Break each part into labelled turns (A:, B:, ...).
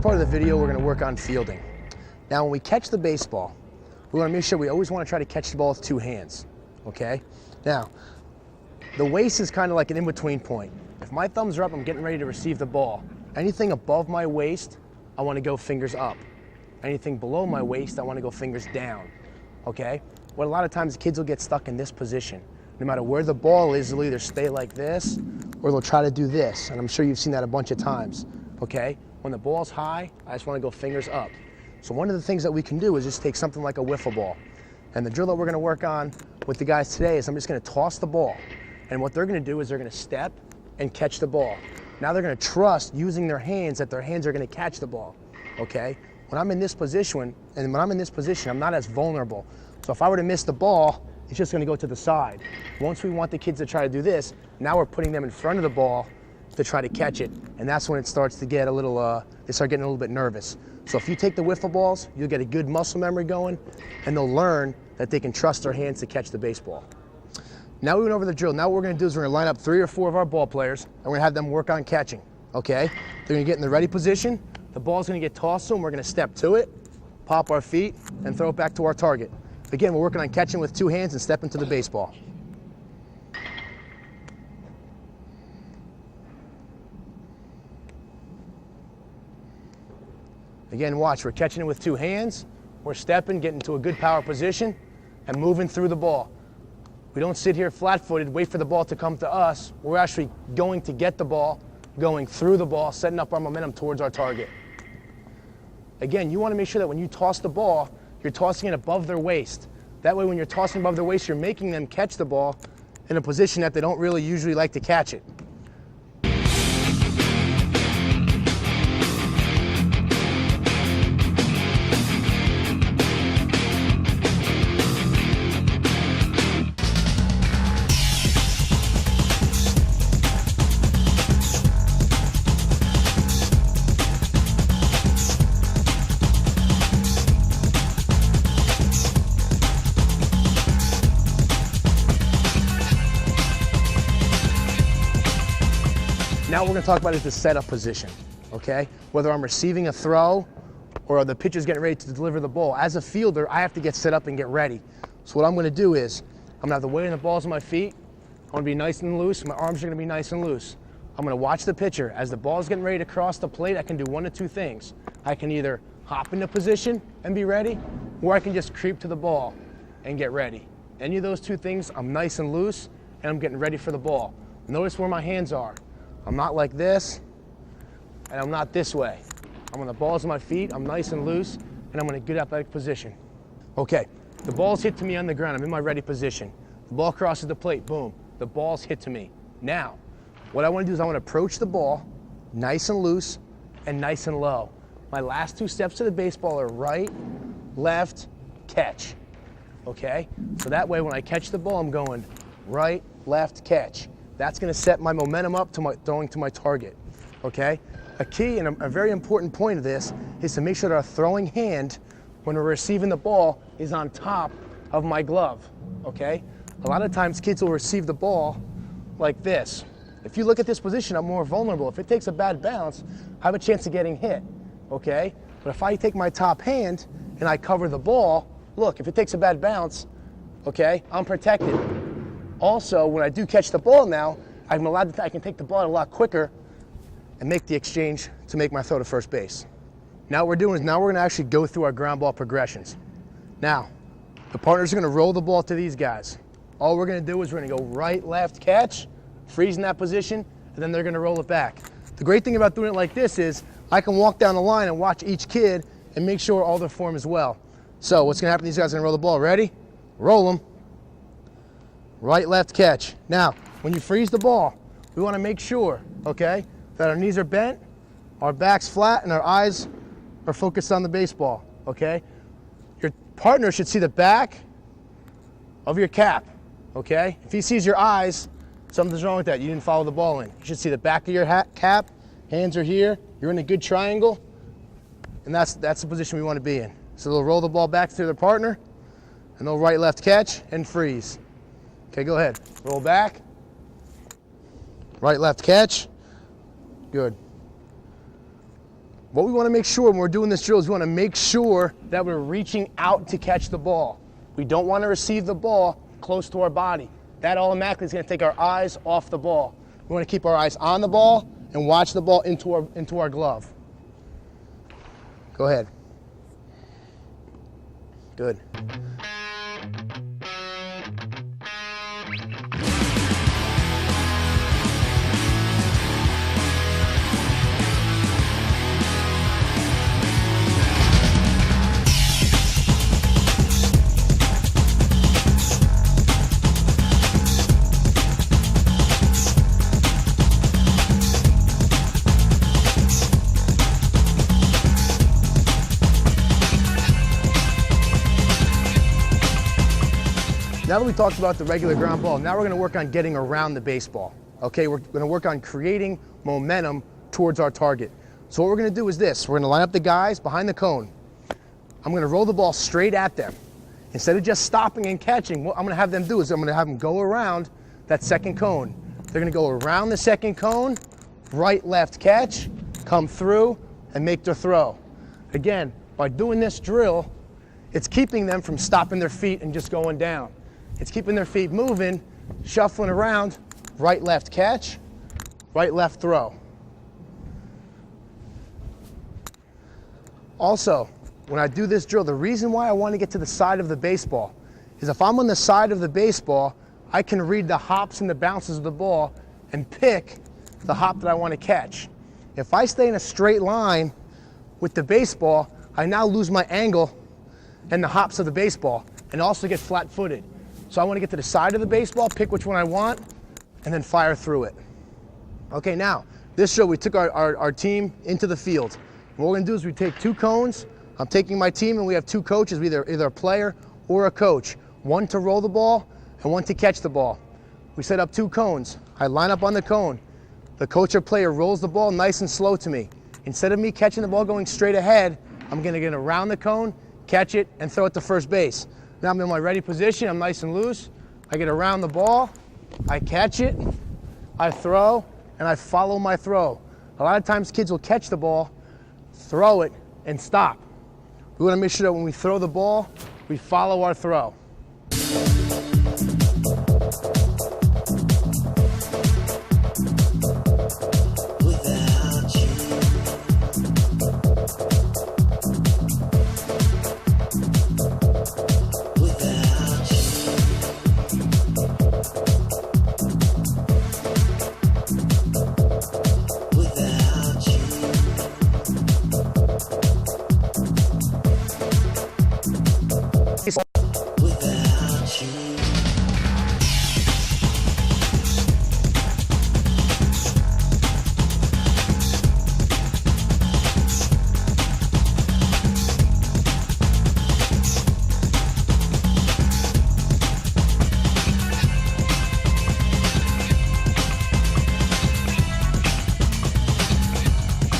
A: part of the video, we're going to work on fielding. Now, when we catch the baseball, we want to make sure we always want to try to catch the ball with two hands, okay? Now, the waist is kind of like an in-between point. If my thumbs are up, I'm getting ready to receive the ball. Anything above my waist, I want to go fingers up. Anything below my waist, I want to go fingers down, okay? Well, a lot of times kids will get stuck in this position. No matter where the ball is, they'll either stay like this or they'll try to do this. And I'm sure you've seen that a bunch of times, okay? When the ball's high, I just want to go fingers up. So one of the things that we can do is just take something like a wiffle ball. And the drill that we're going to work on with the guys today is I'm just going to toss the ball. And what they're going to do is they're going to step and catch the ball. Now they're going to trust using their hands that their hands are going to catch the ball, okay? When I'm in this position, I'm not as vulnerable. So if I were to miss the ball, it's just going to go to the side. Once we want the kids to try to do this, now we're putting them in front of the ball to try to catch it. And that's when it starts to get a little, they start getting a little bit nervous. So if you take the wiffle balls, you'll get a good muscle memory going, and they'll learn that they can trust their hands to catch the baseball. Now we went over the drill. Now what we're going to do is we're going to line up 3 or 4 of our ball players, and we're going to have them work on catching, okay? They're going to get in the ready position. The ball's going to get tossed to them. We're going to step to it, pop our feet, and throw it back to our target. Again, we're working on catching with 2 hands and stepping to the baseball. Again, watch, we're catching it with 2 hands. We're stepping, getting to a good power position, and moving through the ball. We don't sit here flat-footed, wait for the ball to come to us. We're actually going to get the ball, going through the ball, setting up our momentum towards our target. Again, you want to make sure that when you toss the ball, you're tossing it above their waist. That way when you're tossing above their waist, you're making them catch the ball in a position that they don't really usually like to catch it. Now we're going to talk about is the setup position, okay? Whether I'm receiving a throw or the pitcher's getting ready to deliver the ball. As a fielder, I have to get set up and get ready. So what I'm going to do is I'm going to have the weight of the balls on my feet. I want to be nice and loose. My arms are going to be nice and loose. I'm going to watch the pitcher. As the ball's getting ready to cross the plate, I can do 1 of 2 things. I can either hop into position and be ready, or I can just creep to the ball and get ready. Any of those 2 things, I'm nice and loose, and I'm getting ready for the ball. Notice where my hands are. I'm not like this, and I'm not this way. I'm on the balls of my feet, I'm nice and loose, and I'm in a good athletic position. Okay, the ball's hit to me on the ground, I'm in my ready position. The ball crosses the plate, boom, the ball's hit to me. Now, what I want to do is I want to approach the ball nice and loose and nice and low. My last 2 steps to the baseball are right, left, catch. Okay, so that way when I catch the ball, I'm going right, left, catch. That's going to set my momentum up to throwing to my target, okay? A key and a very important point of this is to make sure that our throwing hand, when we're receiving the ball, is on top of my glove, okay? A lot of times kids will receive the ball like this. If you look at this position, I'm more vulnerable. If it takes a bad bounce, I have a chance of getting hit, okay? But if I take my top hand and I cover the ball, look, if it takes a bad bounce, okay, I'm protected. Also, when I do catch the ball now, I can take the ball out a lot quicker and make the exchange to make my throw to first base. Now what we're doing is we're going to actually go through our ground ball progressions. Now, the partners are going to roll the ball to these guys. All we're going to do is we're going to go right, left, catch, freeze in that position, and then they're going to roll it back. The great thing about doing it like this is I can walk down the line and watch each kid and make sure all their form is well. So what's going to happen, these guys are going to roll the ball. Ready? Roll them. Right, left, catch. Now, when you freeze the ball, we want to make sure, okay, that our knees are bent, our back's flat, and our eyes are focused on the baseball, okay? Your partner should see the back of your cap, okay? If he sees your eyes, something's wrong with that. You didn't follow the ball in. You should see the back of your cap, hands are here, you're in a good triangle, and that's the position we want to be in. So they'll roll the ball back to their partner, and they'll right, left, catch, and freeze. Okay, go ahead. Roll back. Right, left, catch. Good. what we want to make sure when we're doing this drill is we want to make sure that we're reaching out to catch the ball. We don't want to receive the ball close to our body. That automatically is going to take our eyes off the ball. We want to keep our eyes on the ball and watch the ball into our glove. Go ahead. Good. Now that we talked about the regular ground ball, now we're going to work on getting around the baseball. Okay, we're going to work on creating momentum towards our target. So what we're going to do is this. We're going to line up the guys behind the cone. I'm going to roll the ball straight at them. Instead of just stopping and catching, what I'm going to have them do is I'm going to have them go around that second cone. They're going to go around the second cone, right, left catch, come through, and make their throw. Again, by doing this drill, it's keeping them from stopping their feet and just going down. It's keeping their feet moving, shuffling around, right, left catch, right, left throw. Also, when I do this drill, the reason why I want to get to the side of the baseball is if I'm on the side of the baseball, I can read the hops and the bounces of the ball and pick the hop that I want to catch. If I stay in a straight line with the baseball, I now lose my angle and the hops of the baseball and also get flat-footed. So I want to get to the side of the baseball, pick which one I want, and then fire through it. Okay, now, this drill, we took our team into the field. What we're going to do is we take 2 cones. I'm taking my team, and we have 2 coaches, either a player or a coach. One to roll the ball and one to catch the ball. We set up 2 cones. I line up on the cone. The coach or player rolls the ball nice and slow to me. Instead of me catching the ball going straight ahead, I'm going to get around the cone, catch it, and throw it to first base. Now I'm in my ready position, I'm nice and loose. I get around the ball, I catch it, I throw, and I follow my throw. A lot of times kids will catch the ball, throw it, and stop. We want to make sure that when we throw the ball, we follow our throw.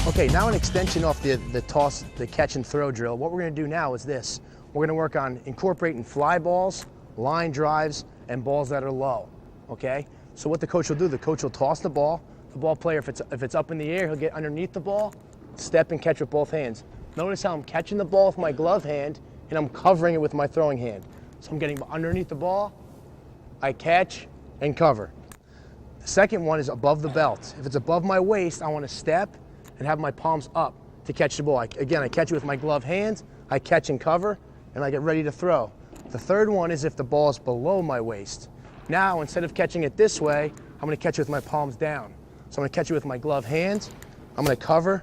A: Okay, now an extension off the toss, the catch and throw drill. What we're going to do now is this. We're going to work on incorporating fly balls, line drives, and balls that are low, okay? So what the coach will do, the coach will toss the ball player, if it's up in the air, he'll get underneath the ball, step and catch with both hands. Notice how I'm catching the ball with my glove hand and I'm covering it with my throwing hand. So I'm getting underneath the ball, I catch and cover. The second one is above the belt. If it's above my waist, I want to step and have my palms up to catch the ball. Again, I catch it with my glove hand, I catch and cover, and I get ready to throw. The third one is if the ball is below my waist. Now, instead of catching it this way, I'm going to catch it with my palms down. So I'm going to catch it with my glove hand, I'm going to cover,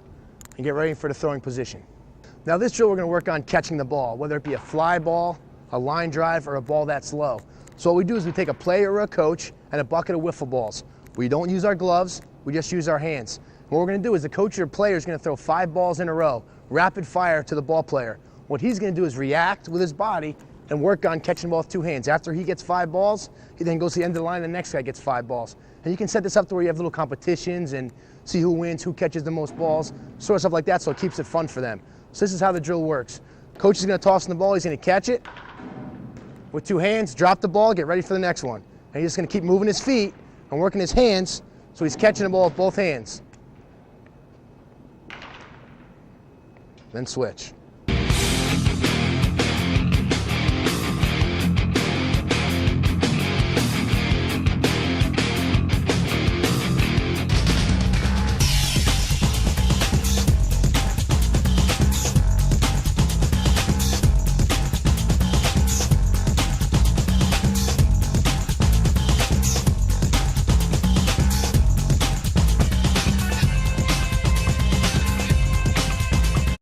A: and get ready for the throwing position. Now this drill, we're going to work on catching the ball, whether it be a fly ball, a line drive, or a ball that's low. So what we do is we take a player or a coach and a bucket of wiffle balls. We don't use our gloves, we just use our hands. What we're going to do is the coach or player is going to throw 5 balls in a row, rapid fire to the ball player. What he's going to do is react with his body and work on catching the ball with 2 hands. After he gets 5 balls, he then goes to the end of the line, and the next guy gets 5 balls. And you can set this up to where you have little competitions and see who wins, who catches the most balls, sort of stuff like that, so it keeps it fun for them. So this is how the drill works. Coach is going to toss in the ball, he's going to catch it with 2 hands, drop the ball, get ready for the next one. And he's just going to keep moving his feet and working his hands, so he's catching the ball with both hands. then switch.